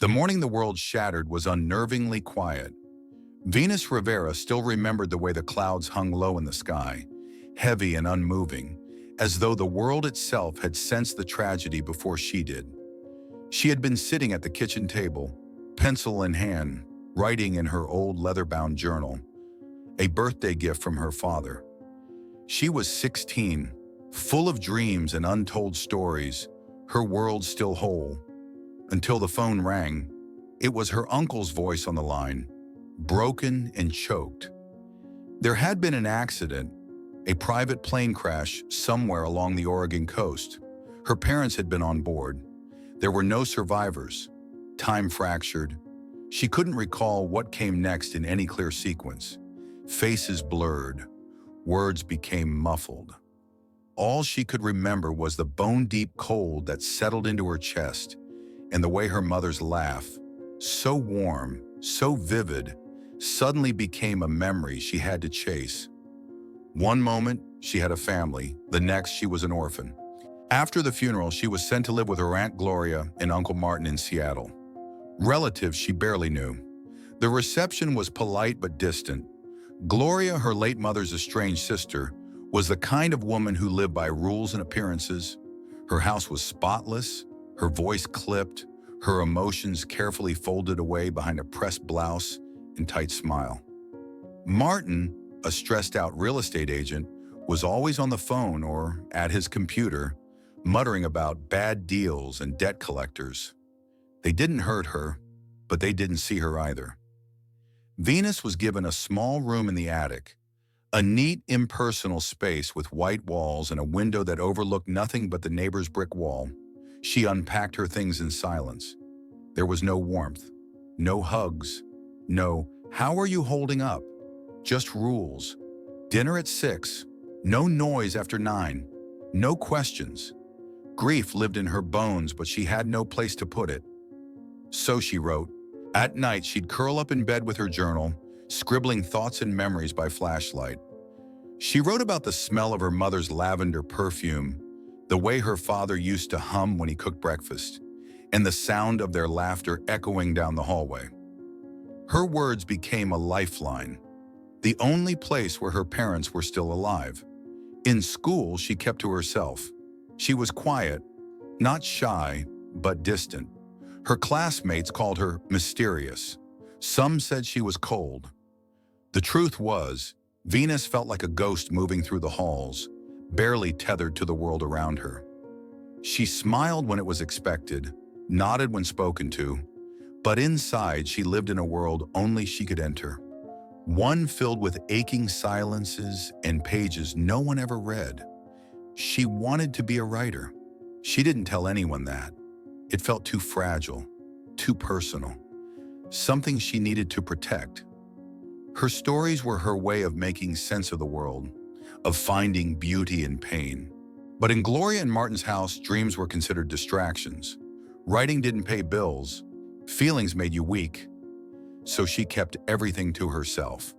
The morning the world shattered was unnervingly quiet. Venus Rivera still remembered the way the clouds hung low in the sky, heavy and unmoving, as though the world itself had sensed the tragedy before she did. She had been sitting at the kitchen table, pencil in hand, writing in her old leather-bound journal, a birthday gift from her father. She was 16, full of dreams and untold stories, her world still whole. Until the phone rang. It was her uncle's voice on the line, broken and choked. There had been an accident, a private plane crash somewhere along the Oregon coast. Her parents had been on board. There were no survivors. Time fractured. She couldn't recall what came next in any clear sequence. Faces blurred. Words became muffled. All she could remember was the bone-deep cold that settled into her chest and the way her mother's laugh, so warm, so vivid, suddenly became a memory she had to chase. One moment, she had a family. The next, she was an orphan. After the funeral, she was sent to live with her Aunt Gloria and Uncle Martin in Seattle. Relatives she barely knew. The reception was polite but distant. Gloria, her late mother's estranged sister, was the kind of woman who lived by rules and appearances. Her house was spotless, her voice clipped, her emotions carefully folded away behind a pressed blouse and tight smile. Martin, a stressed-out real estate agent, was always on the phone or at his computer, muttering about bad deals and debt collectors. They didn't hurt her, but they didn't see her either. Venus was given a small room in the attic, a neat, impersonal space with white walls and a window that overlooked nothing but the neighbor's brick wall. She unpacked her things in silence. There was no warmth, no hugs, no, "How are you holding up?" Just rules. Dinner at 6, no noise after 9, no questions. Grief lived in her bones, but she had no place to put it. So she wrote. At night, she'd curl up in bed with her journal, scribbling thoughts and memories by flashlight. She wrote about the smell of her mother's lavender perfume, the way her father used to hum when he cooked breakfast, and the sound of their laughter echoing down the hallway. Her words became a lifeline, the only place where her parents were still alive. In school, she kept to herself. She was quiet, not shy, but distant. Her classmates called her mysterious. Some said she was cold. The truth was, Venus felt like a ghost moving through the halls, barely tethered to the world around her. She smiled when it was expected, nodded when spoken to, but inside she lived in a world only she could enter. One filled with aching silences and pages no one ever read. She wanted to be a writer. She didn't tell anyone that. It felt too fragile, too personal, something she needed to protect. Her stories were her way of making sense of the world, of finding beauty in pain. But in Gloria and Martin's house, dreams were considered distractions. Writing didn't pay bills. Feelings made you weak. So she kept everything to herself.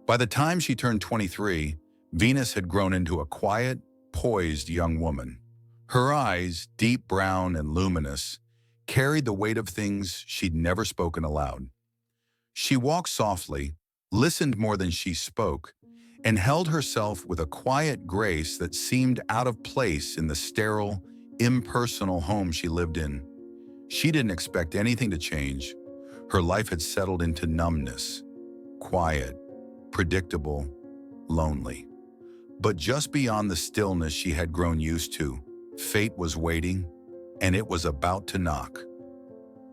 By the time she turned 23, Venus had grown into a quiet, poised young woman. Her eyes, deep brown and luminous, carried the weight of things she'd never spoken aloud. She walked softly, listened more than she spoke, and held herself with a quiet grace that seemed out of place in the sterile, impersonal home she lived in. She didn't expect anything to change. Her life had settled into numbness, quiet, predictable, lonely. But just beyond the stillness she had grown used to, fate was waiting, and it was about to knock.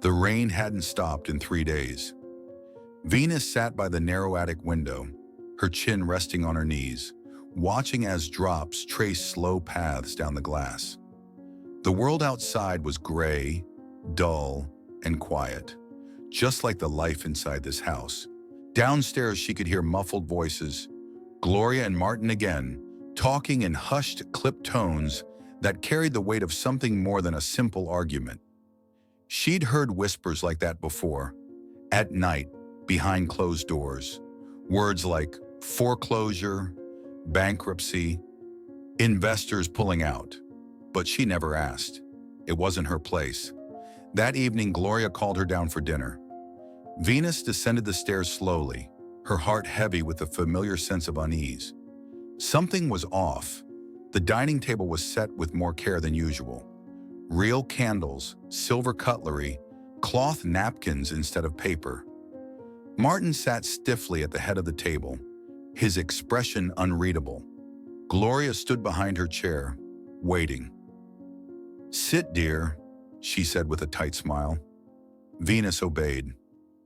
The rain hadn't stopped in 3 days. Venus sat by the narrow attic window, her chin resting on her knees, watching as drops traced slow paths down the glass. The world outside was gray, dull, and quiet, just like the life inside this house. Downstairs, she could hear muffled voices, Gloria and Martin again, talking in hushed, clipped tones that carried the weight of something more than a simple argument. She'd heard whispers like that before, at night, behind closed doors. Words like foreclosure, bankruptcy, investors pulling out. But she never asked. It wasn't her place. That evening, Gloria called her down for dinner. Venus descended the stairs slowly, her heart heavy with a familiar sense of unease. Something was off. The dining table was set with more care than usual. Real candles, silver cutlery, cloth napkins instead of paper. Martin sat stiffly at the head of the table, his expression unreadable. Gloria stood behind her chair, waiting. "Sit, dear," she said with a tight smile. Venus obeyed.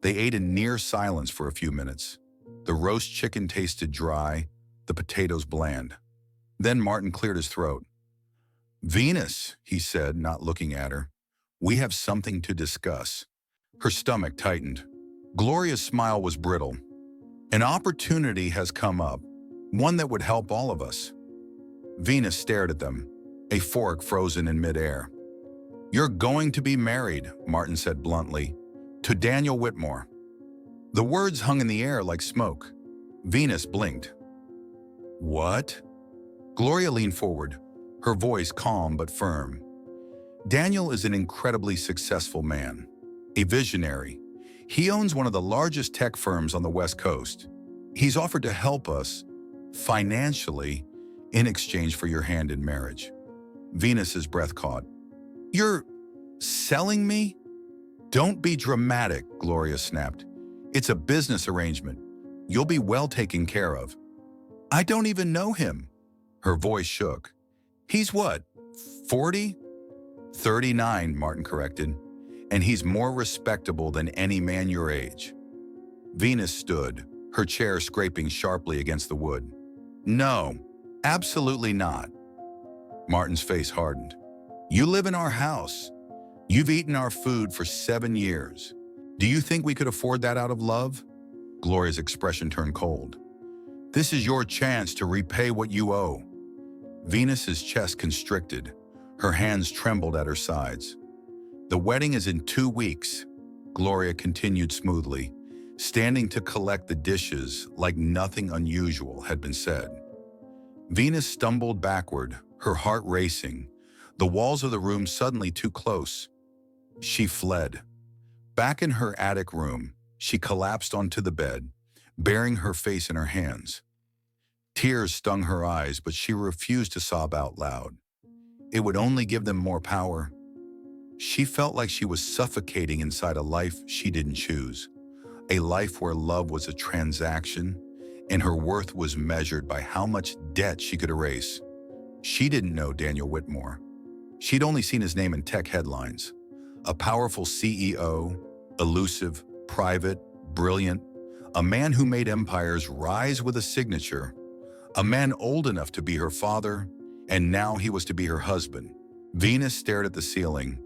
They ate in near silence for a few minutes. The roast chicken tasted dry, the potatoes bland. Then Martin cleared his throat. "Venus," he said, not looking at her, "we have something to discuss." Her stomach tightened. Gloria's smile was brittle. "An opportunity has come up, one that would help all of us." Venus stared at them, a fork frozen in midair. "You're going to be married," Martin said bluntly, "to Daniel Whitmore." The words hung in the air like smoke. Venus blinked. "What?" Gloria leaned forward, her voice calm but firm. "Daniel is an incredibly successful man, a visionary. He owns one of the largest tech firms on the West Coast. He's offered to help us, financially, in exchange for your hand in marriage." Venus's breath caught. "You're selling me?" "Don't be dramatic," Gloria snapped. "It's a business arrangement. You'll be well taken care of." "I don't even know him." Her voice shook. "He's what, 40? 39, Martin corrected. "And he's more respectable than any man your age." Venus stood, her chair scraping sharply against the wood. "No, absolutely not." Martin's face hardened. "You live in our house. You've eaten our food for 7 years. Do you think we could afford that out of love?" Gloria's expression turned cold. "This is your chance to repay what you owe." Venus's chest constricted. Her hands trembled at her sides. "The wedding is in 2 weeks," Gloria continued smoothly, standing to collect the dishes like nothing unusual had been said. Venus stumbled backward, her heart racing, the walls of the room suddenly too close. She fled. Back in her attic room, she collapsed onto the bed, burying her face in her hands. Tears stung her eyes, but she refused to sob out loud. It would only give them more power. She felt like she was suffocating inside a life she didn't choose, a life where love was a transaction and her worth was measured by how much debt she could erase. She didn't know Daniel Whitmore. She'd only seen his name in tech headlines. A powerful CEO, elusive, private, brilliant, a man who made empires rise with a signature, a man old enough to be her father, and now he was to be her husband. Venus stared at the ceiling,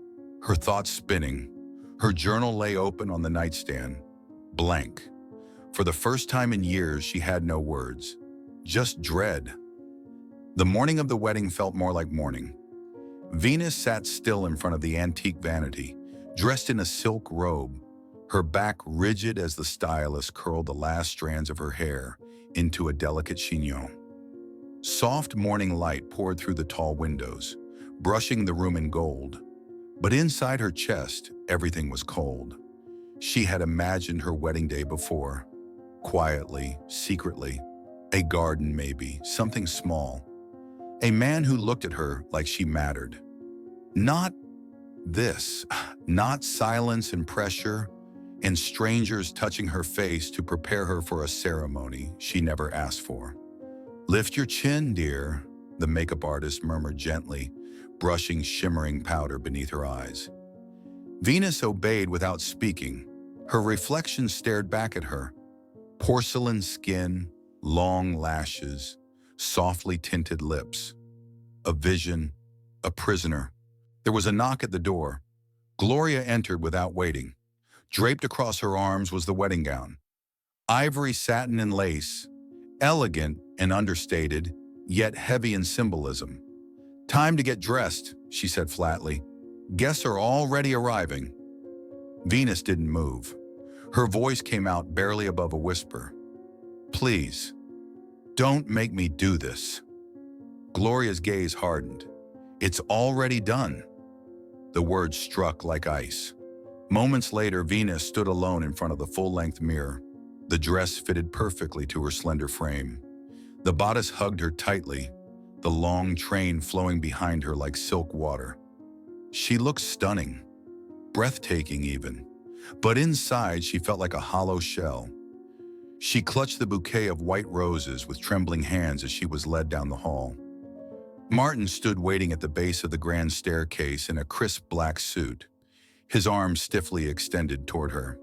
her thoughts spinning. Her journal lay open on the nightstand, blank. For the first time in years, she had no words, just dread. The morning of the wedding felt more like morning. Venus sat still in front of the antique vanity, dressed in a silk robe, her back rigid as the stylist curled the last strands of her hair into a delicate chignon. Soft morning light poured through the tall windows, brushing the room in gold. But inside her chest, everything was cold. She had imagined her wedding day before, quietly, secretly. A garden maybe, something small. A man who looked at her like she mattered. Not this, not silence and pressure, and strangers touching her face to prepare her for a ceremony she never asked for. "Lift your chin, dear," the makeup artist murmured gently, brushing shimmering powder beneath her eyes. Venus obeyed without speaking. Her reflection stared back at her. Porcelain skin, long lashes, softly tinted lips. A vision, a prisoner. There was a knock at the door. Gloria entered without waiting. Draped across her arms was the wedding gown. Ivory satin and lace, elegant and understated, yet heavy in symbolism. "Time to get dressed," she said flatly. "Guests are already arriving." Venus didn't move. Her voice came out barely above a whisper. "Please, don't make me do this." Gloria's gaze hardened. "It's already done." The words struck like ice. Moments later, Venus stood alone in front of the full-length mirror. The dress fitted perfectly to her slender frame. The bodice hugged her tightly, the long train flowing behind her like silk water. She looked stunning, breathtaking even, but inside she felt like a hollow shell. She clutched the bouquet of white roses with trembling hands as she was led down the hall. Martin stood waiting at the base of the grand staircase in a crisp black suit, his arms stiffly extended toward her.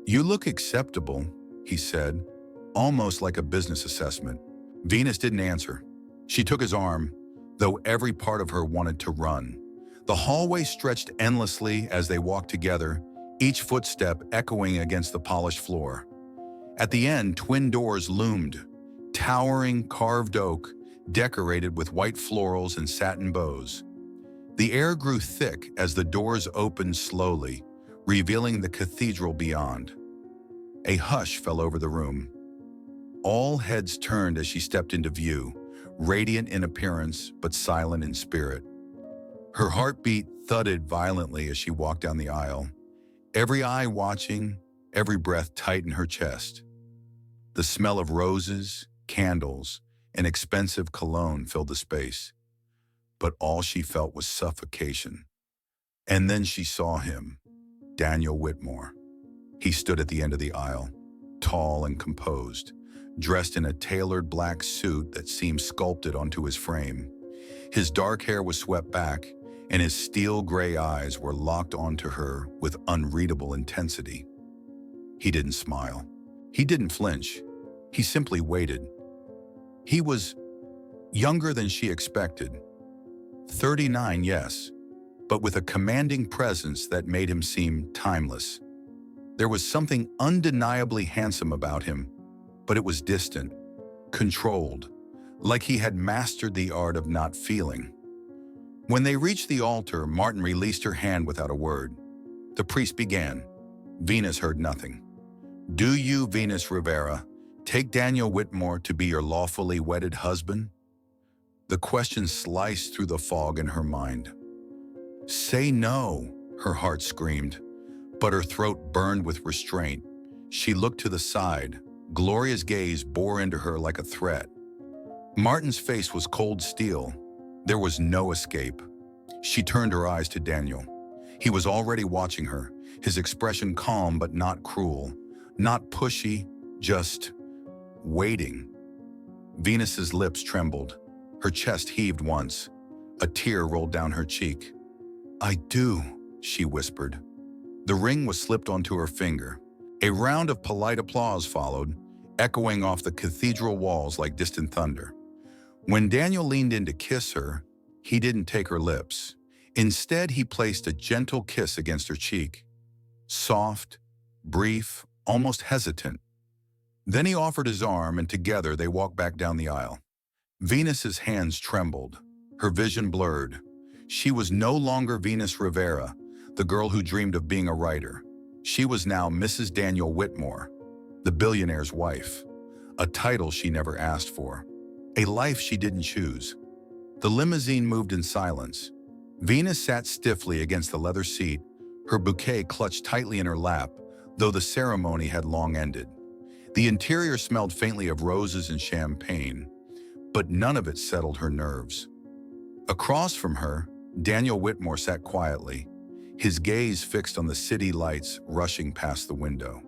"You look acceptable," he said, almost like a business assessment. Venus didn't answer. She took his arm, though every part of her wanted to run. The hallway stretched endlessly as they walked together, each footstep echoing against the polished floor. At the end, twin doors loomed, towering carved oak, decorated with white florals and satin bows. The air grew thick as the doors opened slowly, revealing the cathedral beyond. A hush fell over the room. All heads turned as she stepped into view, radiant in appearance but silent in spirit. Her heartbeat thudded violently as she walked down the aisle, every eye watching, every breath tight in her chest. The smell of roses, candles, and expensive cologne filled the space, but all she felt was suffocation. And then she saw him, Daniel Whitmore. He stood at the end of the aisle, tall and composed, dressed in a tailored black suit that seemed sculpted onto his frame. His dark hair was swept back, and his steel gray eyes were locked onto her with unreadable intensity. He didn't smile. He didn't flinch. He simply waited. He was younger than she expected. 39, yes, but with a commanding presence that made him seem timeless. There was something undeniably handsome about him, but it was distant, controlled, like he had mastered the art of not feeling. When they reached the altar, Martin released her hand without a word. The priest began. Venus heard nothing. "Do you, Venus Rivera, take Daniel Whitmore to be your lawfully wedded husband?" The question sliced through the fog in her mind. "Say no," her heart screamed, but her throat burned with restraint. She looked to the side. Gloria's gaze bore into her like a threat. Martin's face was cold steel. There was no escape. She turned her eyes to Daniel. He was already watching her, his expression calm but not cruel, not pushy, just waiting. Venus's lips trembled. Her chest heaved once. A tear rolled down her cheek. "I do," she whispered. The ring was slipped onto her finger. A round of polite applause followed, echoing off the cathedral walls like distant thunder. When Daniel leaned in to kiss her, he didn't take her lips. Instead, he placed a gentle kiss against her cheek. Soft, brief, almost hesitant. Then he offered his arm, and together they walked back down the aisle. Venus's hands trembled, her vision blurred. She was no longer Venus Rivera, the girl who dreamed of being a writer. She was now Mrs. Daniel Whitmore, the billionaire's wife, a title she never asked for, a life she didn't choose. The limousine moved in silence. Venus sat stiffly against the leather seat, her bouquet clutched tightly in her lap, though the ceremony had long ended. The interior smelled faintly of roses and champagne, but none of it settled her nerves. Across from her, Daniel Whitmore sat quietly, his gaze fixed on the city lights rushing past the window.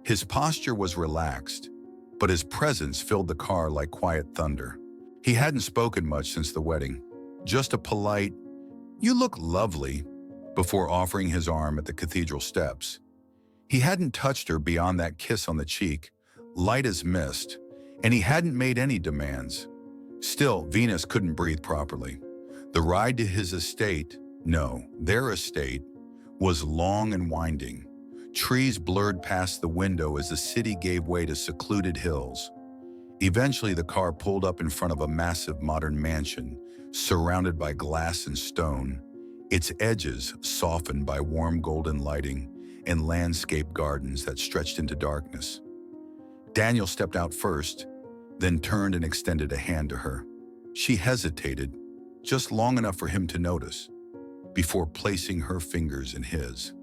His posture was relaxed, but his presence filled the car like quiet thunder. He hadn't spoken much since the wedding, just a polite, "You look lovely," before offering his arm at the cathedral steps. He hadn't touched her beyond that kiss on the cheek, light as mist, and he hadn't made any demands. Still, Venus couldn't breathe properly. The ride to his estate, no, their estate, was long and winding. Trees blurred past the window as the city gave way to secluded hills. Eventually, the car pulled up in front of a massive modern mansion, surrounded by glass and stone, its edges softened by warm golden lighting and landscape gardens that stretched into darkness. Daniel stepped out first, then turned and extended a hand to her. She hesitated, just long enough for him to notice. before placing her fingers in his.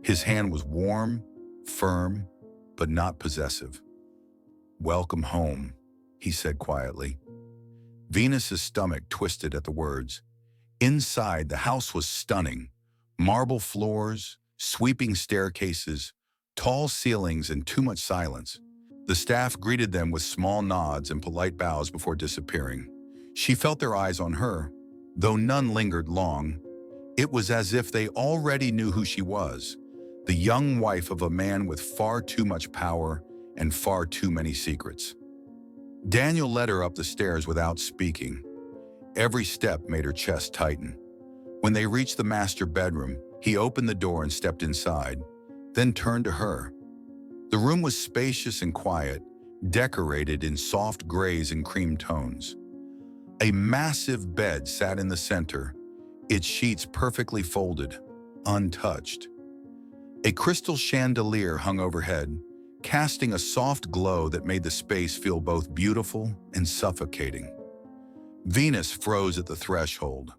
His hand was warm, firm, but not possessive. "Welcome home," he said quietly. Venus's stomach twisted at the words. Inside, the house was stunning. Marble floors, sweeping staircases, tall ceilings, and too much silence. The staff greeted them with small nods and polite bows before disappearing. She felt their eyes on her, though none lingered long. It was as if they already knew who she was, the young wife of a man with far too much power and far too many secrets. Daniel led her up the stairs without speaking. Every step made her chest tighten. When they reached the master bedroom, he opened the door and stepped inside, then turned to her. The room was spacious and quiet, decorated in soft grays and cream tones. A massive bed sat in the center, its sheets perfectly folded, untouched. A crystal chandelier hung overhead, casting a soft glow that made the space feel both beautiful and suffocating. Venus froze at the threshold.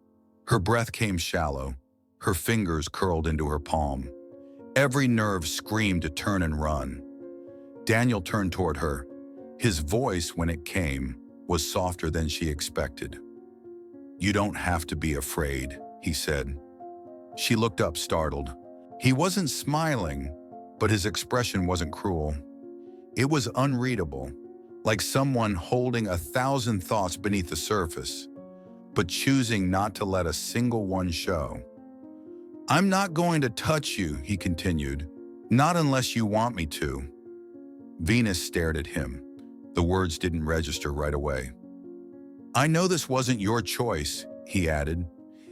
Her breath came shallow, her fingers curled into her palm. Every nerve screamed to turn and run. Daniel turned toward her. His voice, when it came, was softer than she expected. "You don't have to be afraid," he said. She looked up, startled. He wasn't smiling, but his expression wasn't cruel. It was unreadable, like someone holding 1,000 thoughts beneath the surface, but choosing not to let a single one show. "I'm not going to touch you," he continued, "not unless you want me to." Venus stared at him. The words didn't register right away. "I know this wasn't your choice," he added,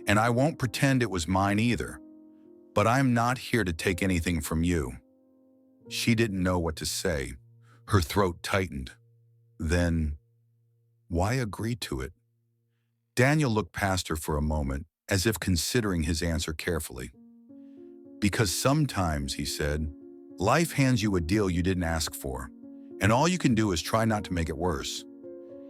"and I won't pretend it was mine either. But I'm not here to take anything from you." She didn't know what to say. Her throat tightened. Then, why agree to it? Daniel looked past her for a moment, as if considering his answer carefully. "Because sometimes," he said, "life hands you a deal you didn't ask for, and all you can do is try not to make it worse."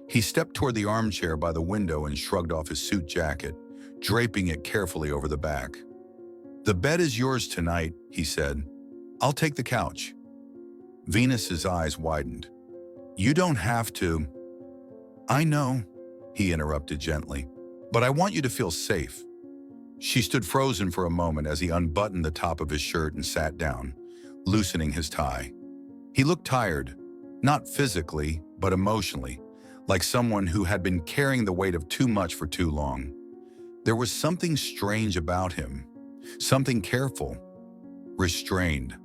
He stepped toward the armchair by the window and shrugged off his suit jacket, draping it carefully over the back. "The bed is yours tonight," he said. "I'll take the couch." Venus's eyes widened. "You don't have to." "I know," he interrupted gently, "but I want you to feel safe." She stood frozen for a moment as he unbuttoned the top of his shirt and sat down, loosening his tie. He looked tired, not physically, but emotionally, like someone who had been carrying the weight of too much for too long. There was something strange about him, something careful, restrained.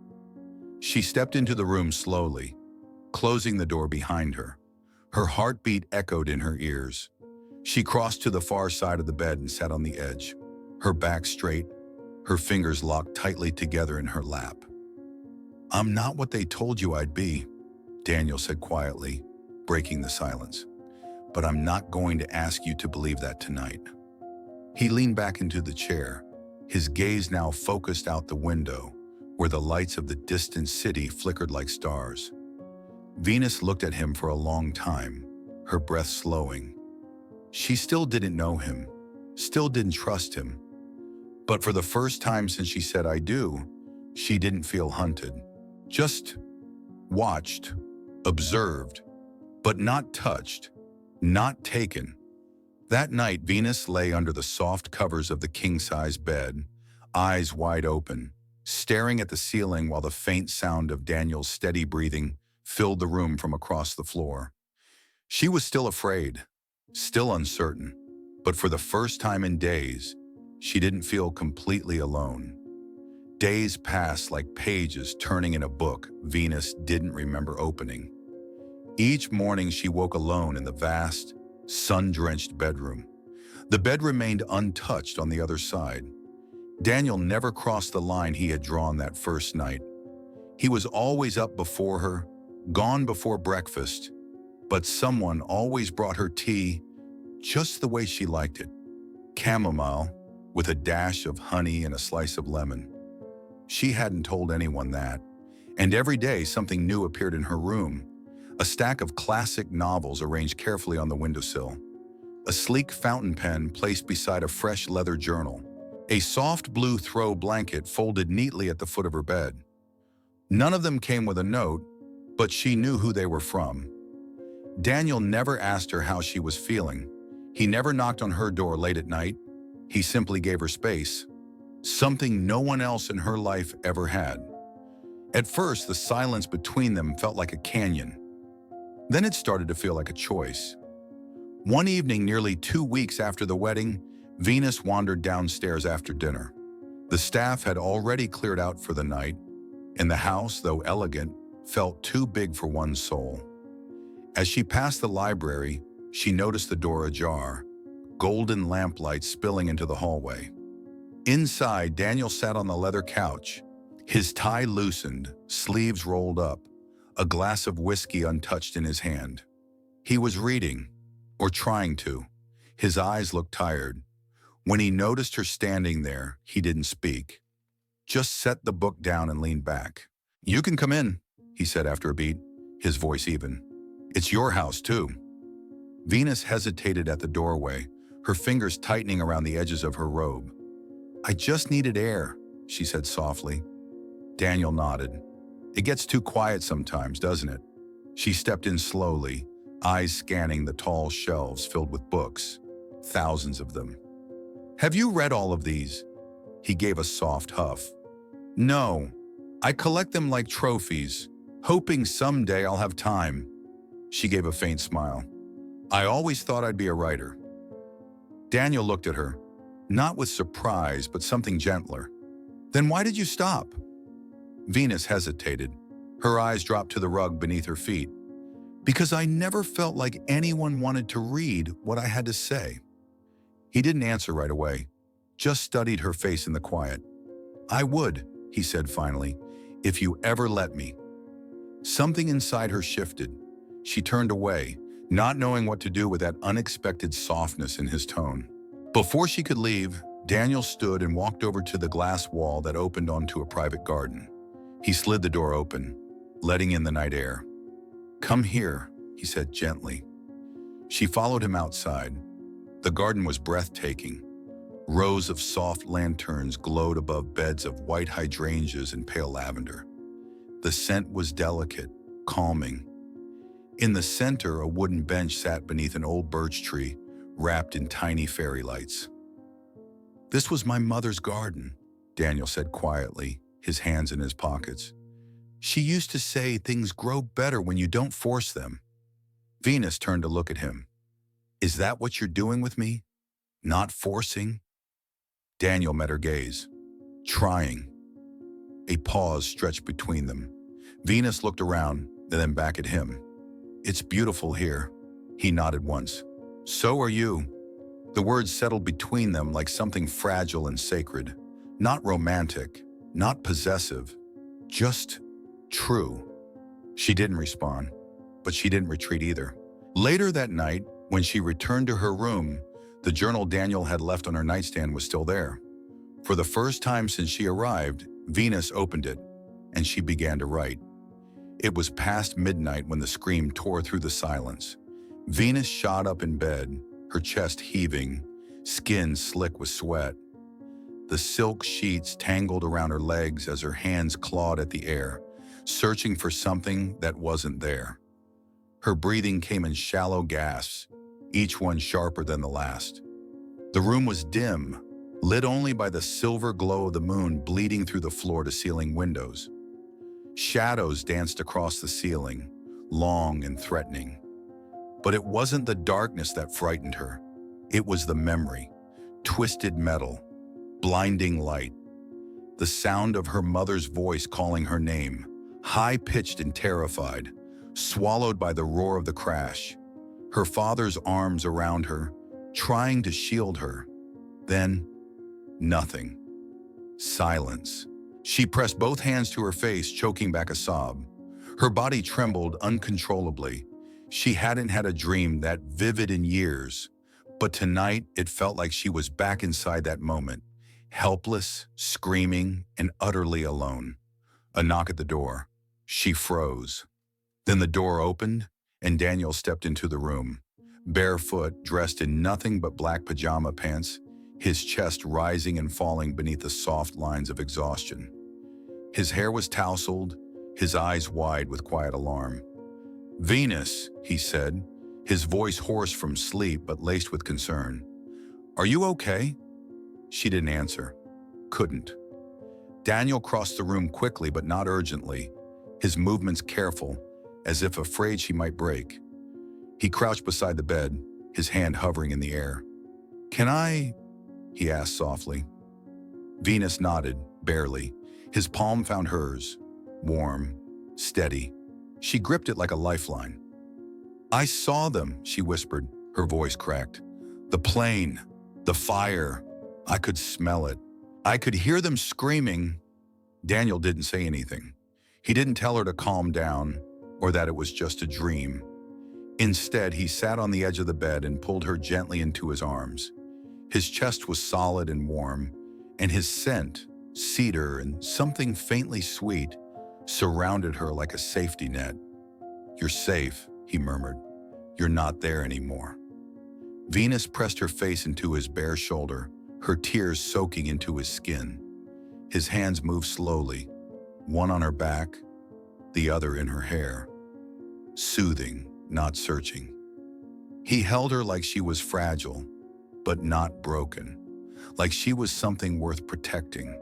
She stepped into the room slowly, closing the door behind her. Her heartbeat echoed in her ears. She crossed to the far side of the bed and sat on the edge, her back straight, her fingers locked tightly together in her lap. "I'm not what they told you I'd be," Daniel said quietly, breaking the silence. "But I'm not going to ask you to believe that tonight." He leaned back into the chair, his gaze now focused out the window, where the lights of the distant city flickered like stars. Venus looked at him for a long time, her breath slowing. She still didn't know him, still didn't trust him. But for the first time since she said "I do," she didn't feel hunted. Just watched, observed, but not touched, not taken. That night, Venus lay under the soft covers of the king-size bed, eyes wide open, staring at the ceiling while the faint sound of Daniel's steady breathing filled the room from across the floor. She was still afraid, still uncertain, but for the first time in days, she didn't feel completely alone. Days passed like pages turning in a book Venus didn't remember opening. Each morning she woke alone in the vast, sun-drenched bedroom. The bed remained untouched on the other side. Daniel never crossed the line he had drawn that first night. He was always up before her, gone before breakfast, but someone always brought her tea just the way she liked it. Chamomile, with a dash of honey and a slice of lemon. She hadn't told anyone that, and every day something new appeared in her room. A stack of classic novels arranged carefully on the windowsill. A sleek fountain pen placed beside a fresh leather journal. a soft blue throw blanket folded neatly at the foot of her bed. None of them came with a note, but she knew who they were from. Daniel never asked her how she was feeling. He never knocked on her door late at night. He simply gave her space, something no one else in her life ever had. At first, the silence between them felt like a canyon. Then it started to feel like a choice. One evening, nearly 2 weeks after the wedding, Venus wandered downstairs after dinner. The staff had already cleared out for the night, and the house, though elegant, felt too big for one soul. As she passed the library, she noticed the door ajar, golden lamplight spilling into the hallway. Inside, Daniel sat on the leather couch, his tie loosened, sleeves rolled up, a glass of whiskey untouched in his hand. He was reading, or trying to. His eyes looked tired. When he noticed her standing there, he didn't speak. Just set the book down and leaned back. "You can come in," he said after a beat, his voice even. "It's your house, too." Venus hesitated at the doorway, her fingers tightening around the edges of her robe. "I just needed air," she said softly. Daniel nodded. "It gets too quiet sometimes, doesn't it?" She stepped in slowly, eyes scanning the tall shelves filled with books, thousands of them. "Have you read all of these?" He gave a soft huff. "No, I collect them like trophies, hoping someday I'll have time." She gave a faint smile. "I always thought I'd be a writer." Daniel looked at her, not with surprise, but something gentler. "Then why did you stop?" Venus hesitated. Her eyes dropped to the rug beneath her feet. "Because I never felt like anyone wanted to read what I had to say." He didn't answer right away, just studied her face in the quiet. "I would," he said finally, "if you ever let me." Something inside her shifted. She turned away, not knowing what to do with that unexpected softness in his tone. Before she could leave, Daniel stood and walked over to the glass wall that opened onto a private garden. He slid the door open, letting in the night air. "Come here," he said gently. She followed him outside. The garden was breathtaking. Rows of soft lanterns glowed above beds of white hydrangeas and pale lavender. The scent was delicate, calming. In the center, a wooden bench sat beneath an old birch tree, wrapped in tiny fairy lights. "This was my mother's garden," Daniel said quietly, his hands in his pockets. "She used to say things grow better when you don't force them." Venus turned to look at him. "Is that what you're doing with me? Not forcing?" Daniel met her gaze. "Trying." A pause stretched between them. Venus looked around, and then back at him. "It's beautiful here." He nodded once. "So are you." The words settled between them like something fragile and sacred. Not romantic, not possessive, just true. She didn't respond, but she didn't retreat either. Later that night, when she returned to her room, the journal Daniel had left on her nightstand was still there. For the first time since she arrived, Venus opened it, and she began to write. It was past midnight when the scream tore through the silence. Venus shot up in bed, her chest heaving, skin slick with sweat. The silk sheets tangled around her legs as her hands clawed at the air, searching for something that wasn't there. Her breathing came in shallow gasps, each one sharper than the last. The room was dim, lit only by the silver glow of the moon bleeding through the floor-to-ceiling windows. Shadows danced across the ceiling, long and threatening. But it wasn't the darkness that frightened her. It was the memory, twisted metal, blinding light. The sound of her mother's voice calling her name, high-pitched and terrified, swallowed by the roar of the crash. Her father's arms around her, trying to shield her. Then, nothing. Silence. She pressed both hands to her face, choking back a sob. Her body trembled uncontrollably. She hadn't had a dream that vivid in years, but tonight it felt like she was back inside that moment, helpless, screaming, and utterly alone. A knock at the door. She froze. Then the door opened, and Daniel stepped into the room. Barefoot, dressed in nothing but black pajama pants, his chest rising and falling beneath the soft lines of exhaustion. His hair was tousled, his eyes wide with quiet alarm. "Venus," he said, his voice hoarse from sleep but laced with concern. "Are you okay?" She didn't answer. Couldn't. Daniel crossed the room quickly but not urgently, his movements careful, as if afraid she might break. He crouched beside the bed, his hand hovering in the air. "Can I?" he asked softly. Venus nodded, barely. His palm found hers, warm, steady. She gripped it like a lifeline. "I saw them," she whispered, her voice cracked. "The plane, the fire. I could smell it. I could hear them screaming." Daniel didn't say anything. He didn't tell her to calm down or that it was just a dream. Instead, he sat on the edge of the bed and pulled her gently into his arms. His chest was solid and warm, and his scent, cedar and something faintly sweet, surrounded her like a safety net. "You're safe," he murmured. "You're not there anymore." Venus pressed her face into his bare shoulder, her tears soaking into his skin. His hands moved slowly, one on her back, the other in her hair. Soothing, not searching. He held her like she was fragile, but not broken, like she was something worth protecting.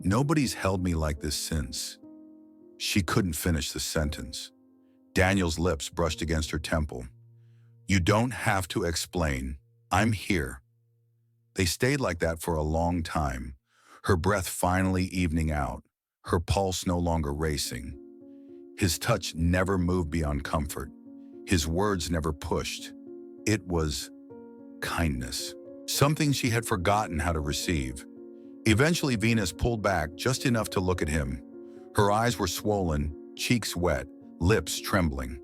"Nobody's held me like this since." She couldn't finish the sentence. Daniel's lips brushed against her temple. "You don't have to explain. I'm here." They stayed like that for a long time, her breath finally evening out, her pulse no longer racing. His touch never moved beyond comfort. His words never pushed. It was kindness, something she had forgotten how to receive. Eventually, Venus pulled back just enough to look at him. Her eyes were swollen, cheeks wet, lips trembling.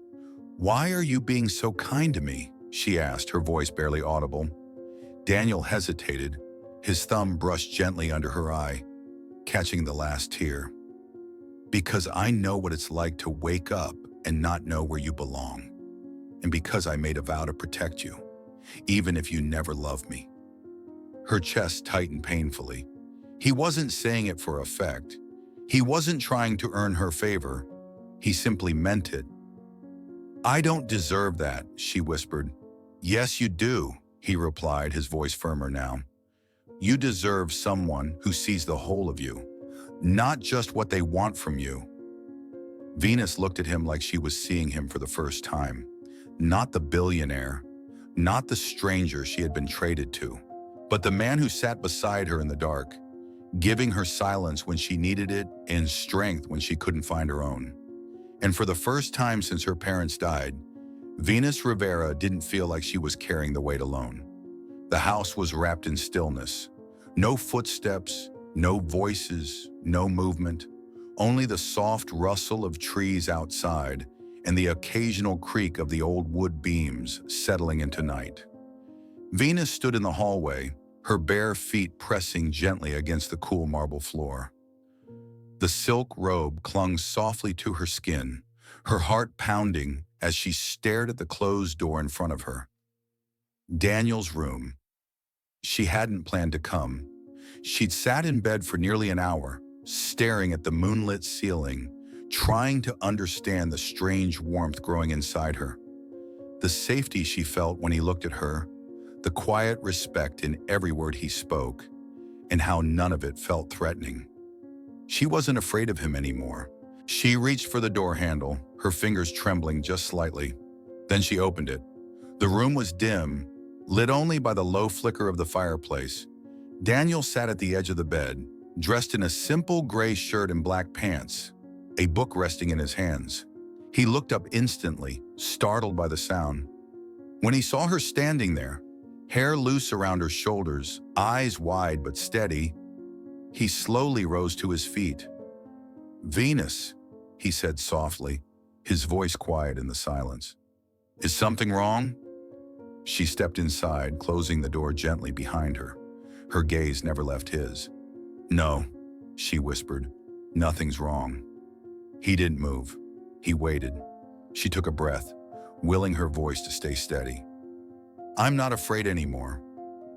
"Why are you being so kind to me?" she asked, her voice barely audible. Daniel hesitated, his thumb brushed gently under her eye, catching the last tear. "Because I know what it's like to wake up and not know where you belong. And because I made a vow to protect you, even if you never loved me." Her chest tightened painfully. He wasn't saying it for effect. He wasn't trying to earn her favor. He simply meant it. "I don't deserve that," she whispered. "Yes, you do," he replied, his voice firmer now. "You deserve someone who sees the whole of you, not just what they want from you." Venus looked at him like she was seeing him for the first time. Not the billionaire, not the stranger she had been traded to, but the man who sat beside her in the dark, giving her silence when she needed it and strength when she couldn't find her own. And for the first time since her parents died, Venus Rivera didn't feel like she was carrying the weight alone. The house was wrapped in stillness. No footsteps, no voices, no movement, only the soft rustle of trees outside and the occasional creak of the old wood beams settling into night. Venus stood in the hallway, her bare feet pressing gently against the cool marble floor. The silk robe clung softly to her skin, her heart pounding as she stared at the closed door in front of her. Daniel's room. She hadn't planned to come. She'd sat in bed for nearly an hour, staring at the moonlit ceiling, trying to understand the strange warmth growing inside her. The safety she felt when he looked at her, the quiet respect in every word he spoke, and how none of it felt threatening. She wasn't afraid of him anymore. She reached for the door handle, her fingers trembling just slightly. Then she opened it. The room was dim, lit only by the low flicker of the fireplace. Daniel sat at the edge of the bed, dressed in a simple gray shirt and black pants, a book resting in his hands. He looked up instantly, startled by the sound. When he saw her standing there, hair loose around her shoulders, eyes wide but steady, he slowly rose to his feet. "Venus," he said softly, his voice quiet in the silence. "Is something wrong?" She stepped inside, closing the door gently behind her. Her gaze never left his. "No," she whispered, "nothing's wrong." He didn't move. He waited. She took a breath, willing her voice to stay steady. "I'm not afraid anymore."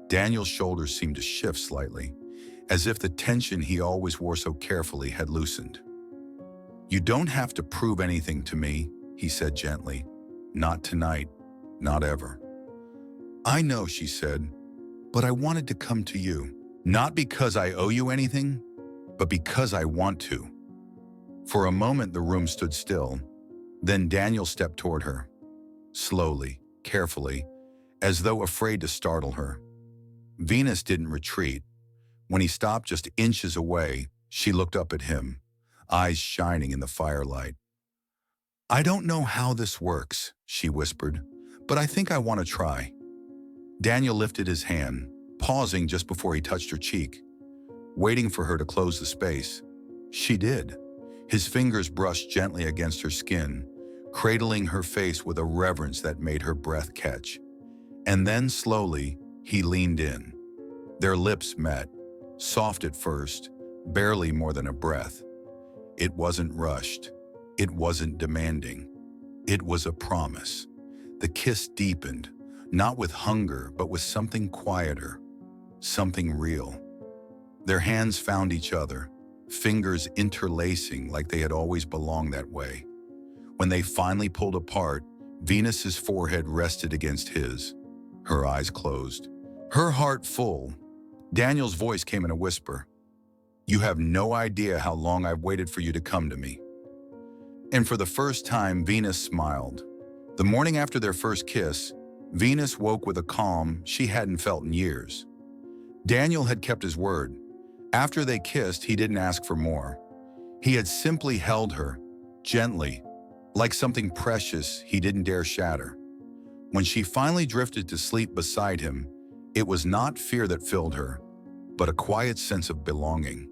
Daniel's shoulders seemed to shift slightly, as if the tension he always wore so carefully had loosened. "You don't have to prove anything to me," he said gently. "Not tonight, not ever." "I know," she said, "but I wanted to come to you. Not because I owe you anything, but because I want to." For a moment the room stood still. Then Daniel stepped toward her. Slowly, carefully, as though afraid to startle her. Venus didn't retreat. When he stopped just inches away, she looked up at him, eyes shining in the firelight. "I don't know how this works," she whispered, "but I think I want to try." Daniel lifted his hand, pausing just before he touched her cheek, waiting for her to close the space. She did. His fingers brushed gently against her skin, cradling her face with a reverence that made her breath catch. And then, slowly, he leaned in. Their lips met, soft at first, barely more than a breath. It wasn't rushed. It wasn't demanding. It was a promise. The kiss deepened, not with hunger, but with something quieter, something real. Their hands found each other, fingers interlacing like they had always belonged that way. When they finally pulled apart, Venus's forehead rested against his, her eyes closed, her heart full. Daniel's voice came in a whisper. "You have no idea how long I've waited for you to come to me." And for the first time, Venus smiled. The morning after their first kiss, Venus woke with a calm she hadn't felt in years. Daniel had kept his word. After they kissed, he didn't ask for more. He had simply held her, gently, like something precious he didn't dare shatter. When she finally drifted to sleep beside him, it was not fear that filled her, but a quiet sense of belonging.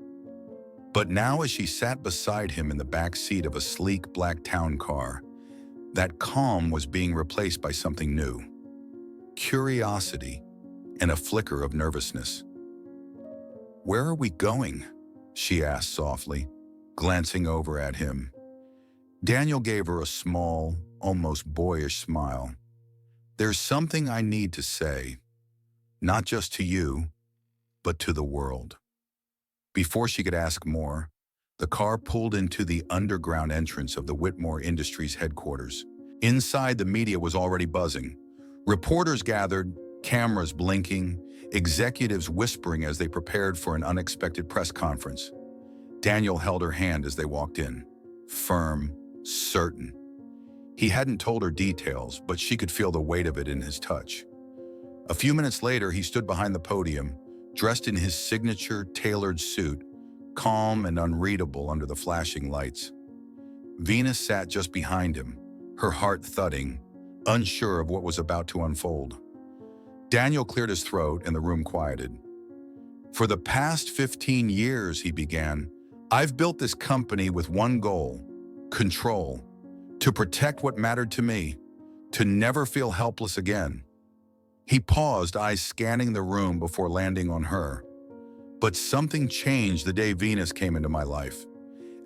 But now as she sat beside him in the back seat of a sleek black town car, that calm was being replaced by something new. Curiosity and a flicker of nervousness. "Where are we going?" she asked softly, glancing over at him. Daniel gave her a small, almost boyish smile. "There's something I need to say, not just to you, but to the world." Before she could ask more, the car pulled into the underground entrance of the Whitmore Industries headquarters. Inside, the media was already buzzing. Reporters gathered, cameras blinking, executives whispering as they prepared for an unexpected press conference. Daniel held her hand as they walked in, firm, certain. He hadn't told her details, but she could feel the weight of it in his touch. A few minutes later, he stood behind the podium, dressed in his signature tailored suit, calm and unreadable under the flashing lights. Venus sat just behind him, her heart thudding, unsure of what was about to unfold. Daniel cleared his throat and the room quieted. "For the past 15 years," he began, "I've built this company with one goal: control. To protect what mattered to me, to never feel helpless again." He paused, eyes scanning the room before landing on her. "But something changed the day Venus came into my life.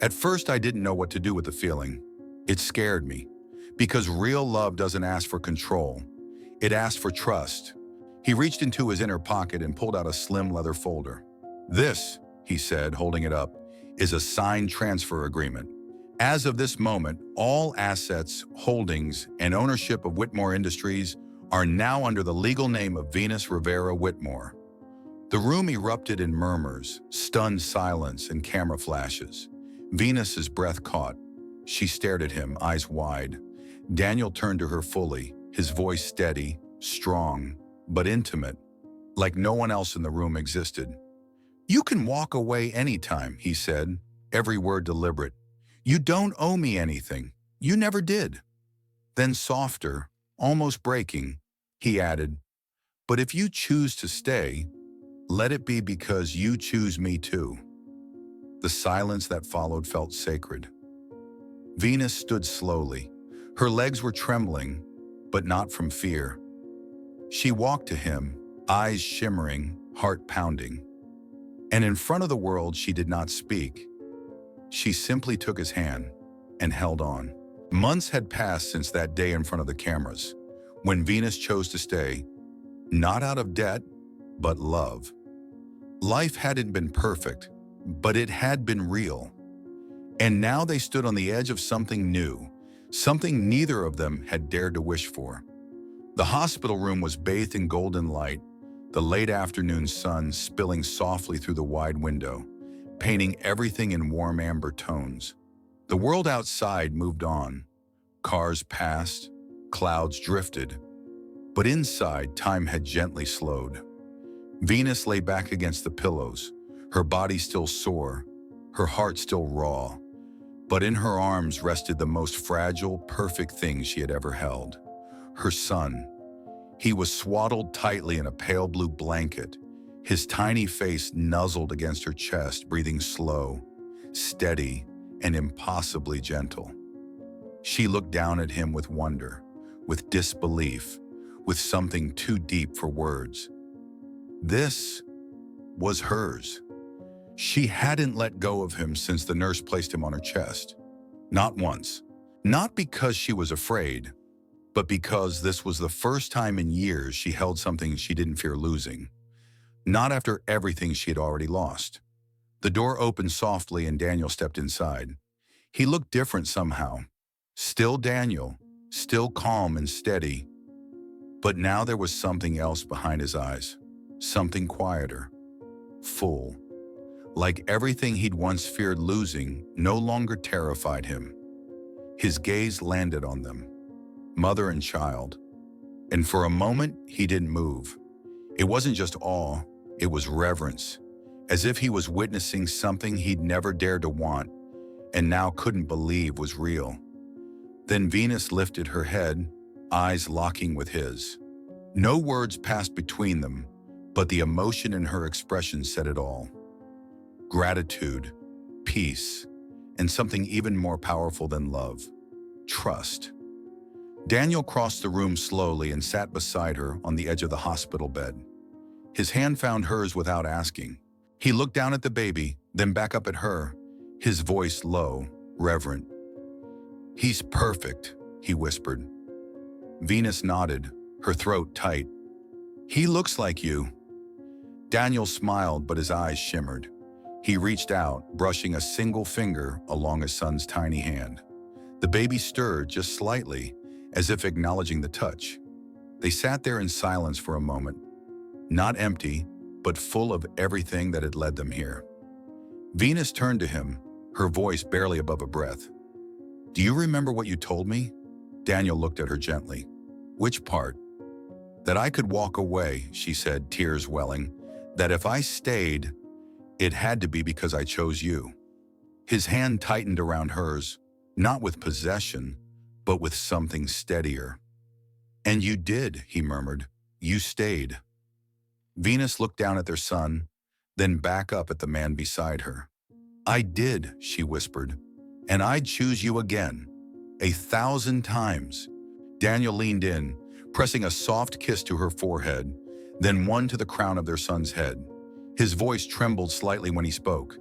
At first, I didn't know what to do with the feeling. It scared me, because real love doesn't ask for control. It asks for trust." He reached into his inner pocket and pulled out a slim leather folder. "This," he said, holding it up, "is a signed transfer agreement. As of this moment, all assets, holdings, and ownership of Whitmore Industries are now under the legal name of Venus Rivera Whitmore." The room erupted in murmurs, stunned silence, and camera flashes. Venus's breath caught. She stared at him, eyes wide. Daniel turned to her fully, his voice steady, strong, but intimate, like no one else in the room existed. "You can walk away anytime," he said, every word deliberate. "You don't owe me anything. You never did." Then softer, almost breaking, he added, "But if you choose to stay, let it be because you choose me too." The silence that followed felt sacred. Venus stood slowly. Her legs were trembling, but not from fear. She walked to him, eyes shimmering, heart pounding. And in front of the world, she did not speak. She simply took his hand and held on. Months had passed since that day in front of the cameras, when Venus chose to stay, not out of debt, but love. Life hadn't been perfect, but it had been real. And now they stood on the edge of something new, something neither of them had dared to wish for. The hospital room was bathed in golden light, the late afternoon sun spilling softly through the wide window, painting everything in warm amber tones. The world outside moved on. Cars passed, clouds drifted, but inside time had gently slowed. Venus lay back against the pillows, her body still sore, her heart still raw, but in her arms rested the most fragile, perfect thing she had ever held. Her son. He was swaddled tightly in a pale blue blanket, his tiny face nuzzled against her chest, breathing slow, steady, and impossibly gentle. She looked down at him with wonder, with disbelief, with something too deep for words. This was hers. She hadn't let go of him since the nurse placed him on her chest. Not once. Not because she was afraid, but because this was the first time in years she held something she didn't fear losing. Not after everything she had already lost. The door opened softly and Daniel stepped inside. He looked different somehow. Still Daniel, still calm and steady. But now there was something else behind his eyes. Something quieter. Full. Like everything he'd once feared losing no longer terrified him. His gaze landed on them. Mother and child. And for a moment, he didn't move. It wasn't just awe, it was reverence. As if he was witnessing something he'd never dared to want, and now couldn't believe was real. Then Venus lifted her head, eyes locking with his. No words passed between them, but the emotion in her expression said it all. Gratitude, peace, and something even more powerful than love, trust. Daniel crossed the room slowly and sat beside her on the edge of the hospital bed. His hand found hers without asking. He looked down at the baby, then back up at her, his voice low, reverent. "He's perfect," he whispered. Venus nodded, her throat tight. "He looks like you." Daniel smiled, but his eyes shimmered. He reached out, brushing a single finger along his son's tiny hand. The baby stirred just slightly, as if acknowledging the touch. They sat there in silence for a moment, not empty, but full of everything that had led them here. Venus turned to him, her voice barely above a breath. "Do you remember what you told me?" Daniel looked at her gently. "Which part?" "That I could walk away," she said, tears welling. "That if I stayed, it had to be because I chose you." His hand tightened around hers, not with possession, but with something steadier. "And you did," he murmured. "You stayed." Venus looked down at their son, then back up at the man beside her. "I did," she whispered, "and I'd choose you again, 1,000 times." Daniel leaned in, pressing a soft kiss to her forehead, then one to the crown of their son's head. His voice trembled slightly when he spoke.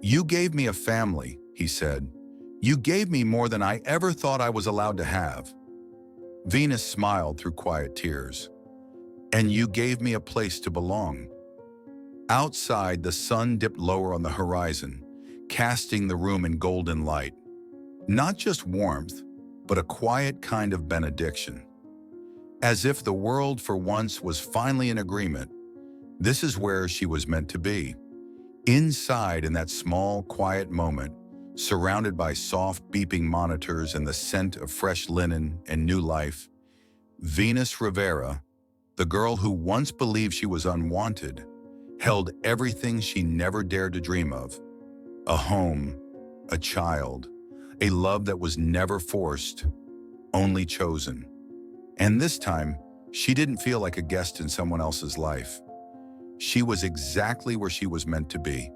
"You gave me a family," he said. "You gave me more than I ever thought I was allowed to have." Venus smiled through quiet tears. "And you gave me a place to belong." Outside, the sun dipped lower on the horizon, casting the room in golden light. Not just warmth, but a quiet kind of benediction. As if the world for once was finally in agreement. This is where she was meant to be. Inside, in that small, quiet moment, surrounded by soft beeping monitors and the scent of fresh linen and new life, Venus Rivera, the girl who once believed she was unwanted, held everything she never dared to dream of. A home, a child, a love that was never forced, only chosen. And this time, she didn't feel like a guest in someone else's life. She was exactly where she was meant to be.